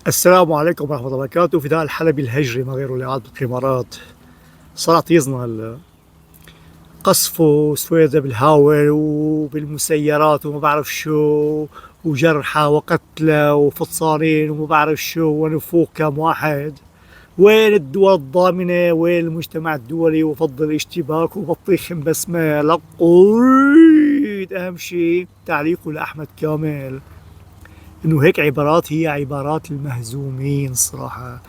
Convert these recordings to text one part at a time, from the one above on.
السلام عليكم ورحمة الله وبركاته. فداء الحلبي الهجري ما غيره اللي قاعد بالإمارات. صار يزنا قصف وسويدة بالهاول وبالمسيرات وما بعرف شو، وجرحى وقتلى وفطسانين وما بعرف شو، ونفوق كم واحد. وين الدول الضامنة؟ وين المجتمع الدولي وفض الاشتباك وبطيخ بسمة لقويد؟ أهم شي تعليقه لأحمد كامل انه هيك عبارات هي عبارات المهزومين صراحة.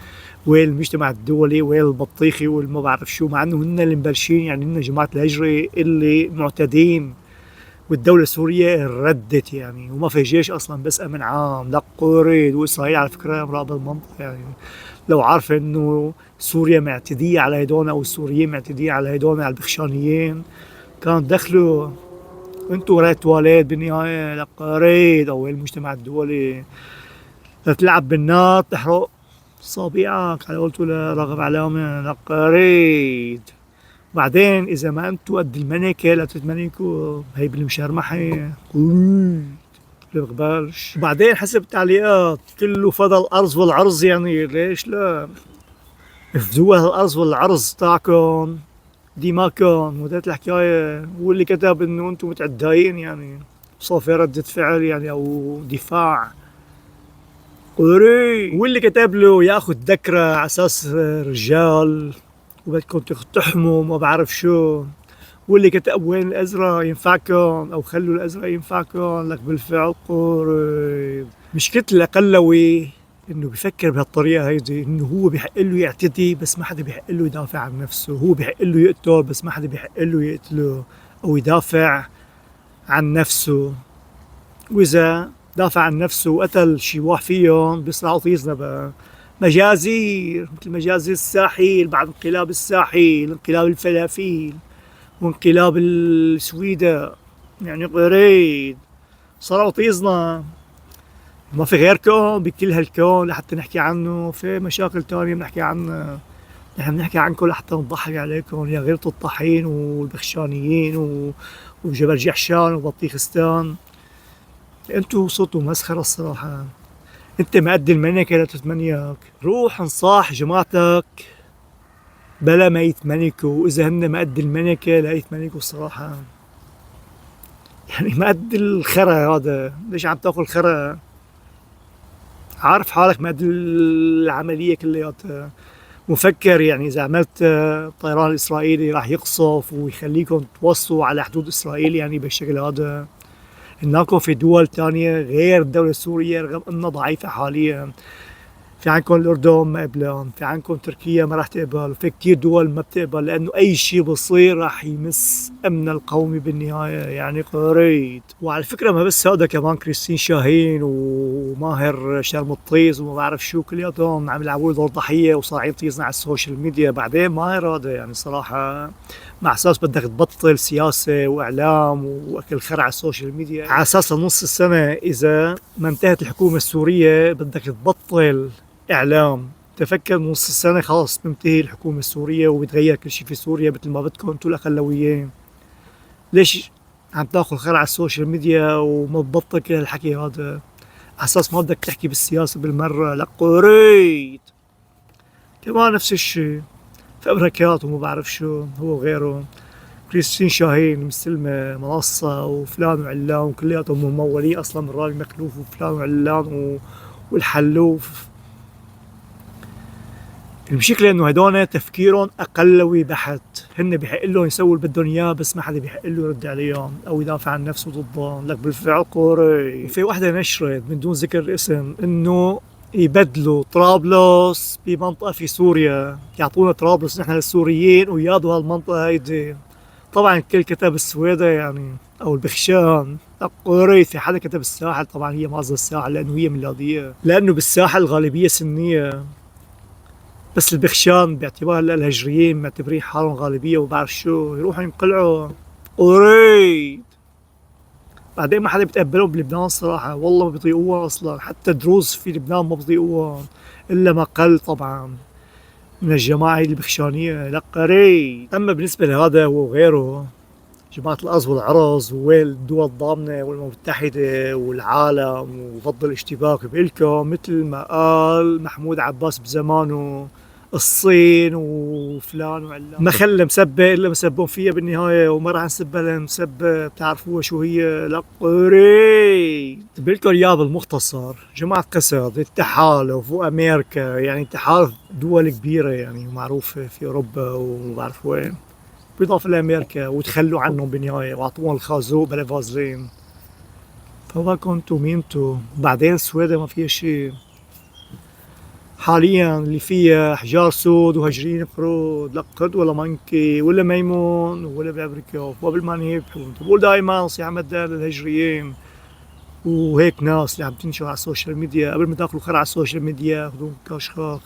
وين المجتمع الدولي؟ وين البطيخي والما بعرف شو؟ مع انه هن اللي مبلشين، يعني هن جماعة الهجرة اللي معتدين، والدولة السورية ردت يعني، وما في جيش اصلا بس امن عام. لا قريد. واسرائيل على فكرة مراقبة المنطقة، يعني لو عارفة انه سوريا معتدية على هدول او السوريين معتدين على هدول على البخشانيين، كانت دخلوا. انتو ولاية ولاد بالنهاية لقريد او المجتمع الدولي تلعب بالنار تحرق صابعك على قولته لراغب علامة لقريد. بعدين إذا ما أنتوا قد الملكة لا تتملكوا، هي بالمشرمحة قريد بقبلش. وبعدين حسب التعليقات كله فضل الأرز والعرض، يعني ليش لا؟ افدوا الأرز والعرض تاعكم ديماكم وذات الحكاية. واللي كتب إنه أنتم متعداين يعني صافي ردة فعل يعني أو دفاع قري. واللي كتب له ياخذ ذكرى على اساس رجال وبدكم تحموا ما بعرف شو. واللي كتب وين الازرق ينفعكم او خلوا الازرق ينفعكم، لك بالفعل قريب. مشكلة الاقلوي انه بفكر بهالطريقة هيدي، انه هو بحق له يعتدي بس ما حدا بحق له يدافع عن نفسه، هو بحق له يقتل بس ما حدا بحق له يقتله او يدافع عن نفسه. واذا دافع عن نفسه وقتل شي واحد فيهم بيصنعوا طيزنا بقى مجازير، مثل مجازر الساحل بعد انقلاب الساحل، انقلاب الفلافيل وانقلاب السويدة، يعني قريد صاروا طيزنا. ما في غيركم بكل هالكون لحتى نحكي عنه، في مشاكل تانية بنحكي عنها. نحن بنحكي عنكم لحتى نضحك عليكم يا غيرة الطحين والبخشانيين وجبل جحشان وبطيخستان. انتوا صوتوا مسخرة الصراحة. انت مأدي الملكة لا تتمنيك، روح انصاح جماعتك بلا ما يتملكوا. واذا هن مأدي الملكة لا يتملكوا الصراحة. يعني مأدي الخرا هذا، ليش عم تاكل خرا؟ عارف حالك مأدي العملية كلياتها. مفكر يعني اذا عملت الطيران الاسرائيلي راح يقصف ويخليكم توصلوا على حدود اسرائيل يعني بالشكل هذا. هناكم في دول تانية غير الدولة السورية رغم انها ضعيفة حاليا. في عندكم الأردن ما قبلان، في عندكم تركيا ما راح تقبل، وفي كتير دول ما بتقبل، لأنه أي شيء بصير راح يمس أمن القومي بالنهاية، يعني قريت. وعلى فكرة ما بس هذا، كمان كريستين شاهين وماهر شرمطيز وما بعرف شو كلياتهم عم يلعبوا دور ضحية وصاعين طيزنا على السوشيال ميديا. بعدين ماهر هذا يعني صراحة مع اساس بدك تبطل سياسه واعلام واكل خرع على السوشيال ميديا، على اساس نص السنه اذا ما انتهت الحكومه السوريه بدك تبطل اعلام. تفكر نص السنه خلاص تنتهي الحكومه السوريه وبتغير كل شيء في سوريا مثل ما بدكم انتم الاخلويين. ليش عم تاخذ خرع على السوشيال ميديا وما تبطل كل هالحكي هذا على اساس ما بدك تحكي بالسياسه بالمره؟ لا قريت. كمان نفس الشيء فبركات وما بعرف شو هو وغيره. كريستين شاهين مستلمة منصة وفلان وعلان كلياتهم ممولين اصلا من رامي مخلوف وفلان وعلان والحلوف. المشكلة انه هدول تفكيرهم اقلوي بحت، هن بحق لهم يسووا اللي بدهم اياه بس ما حدا بحق له يرد عليهم او يدافع عن نفسه ضدهم. لك بالفعل قوري. في وحدة نشرت من دون ذكر الاسم انه يبدلوا طرابلس بمنطقة في سوريا، يعطونا طرابلس نحن للسوريين وياضوا هالمنطقة هيدي. طبعا الكل كتب السويدة يعني او البخشان. قري. في حدا كتب الساحل، طبعا هي ما قصدها الساحل لانه هي ميلادية، لانه بالساحل غالبية سنية، بس البخشان باعتبار الهجريين معتبرين حالهم غالبية وبعرف شو يروحوا ينقلعوا. قريت. بعدين ما حدا بيتقبلهم بلبنان صراحة، والله ما بيطيقوها أصلا، حتى دروز في لبنان ما بيطيقوها إلا ما قل طبعا من الجماعة البخشانية. لا قريت. أما بالنسبة لهذا وغيره جماعة الأرز والعرز ووين الدول الضامنة والأمم المتحدة والعالم وفض الاشتباك بإلكم، مثل ما قال محمود عباس بزمانه الصين وفلان وعلان ما خلى مسبة إلا مسبون فيها بالنهاية، وما راح نسبها لأن مسبة بتعرفوها شو هي، لقري بإلكم إياه بالمختصر. جماعة قسد التحالف وأمريكا، يعني تحالف دول كبيرة يعني معروفة في أوروبا وما بعرف وين، بالإضافة لأمريكا، وتخلوا عنهم بالنهاية وأعطوهم الخازوق بلا فازلين. فما انتو مينتو. بعدين السويدة ما فيها شي حاليا، اللي فيها حجار سود وهجرين قرود، لا قرد ولا منكي ولا ميمون ولا بابريكوف وقبل ما يذبحوا. بقول دايما نصيحة مدان للهجريين وهيك ناس اللي عم تنشر على السوشيال ميديا، قبل ما تاكلوا خير على السوشيال ميديا خذوا كاشخاخ،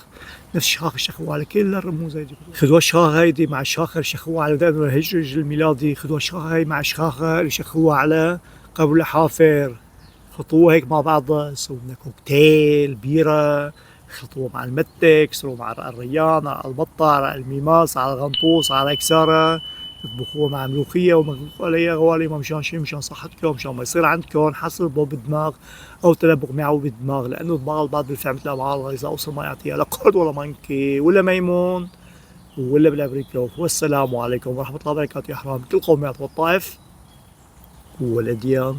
نفس الشخاخ الشخوة على كل الرموز هيدي، خذوا الشخاخ هيدي مع الشخاخ اللي شخوها على دائما الهجري الميلادي، خذوا الشخاخ هي مع الشخاخة اللي شخوها على قبر حافر، خطوها هيك مع بعضها، سووا لنا كوكتيل بيرة، خلطوها مع المتك، سووا مع الريان، على البطة، على الميماس، على الغنطوس، على كسارة، تطبخوها مع ملوخية ومطبوخ عليها غوالي، مشان شي، مشان صحتكم، مشان ما يصير عندكم حصر بالدماغ أو تلبك معه بالدماغ، لأنه الدماغ بعد بالفعل مثل الأمعاء الغذاء وصل ما يعطيها لا قرد ولا منكي ولا ميمون ولا بالأمريكا. والسلام عليكم ورحمة الله وبركاته يا حرام كل قوميات والطائف والأديان.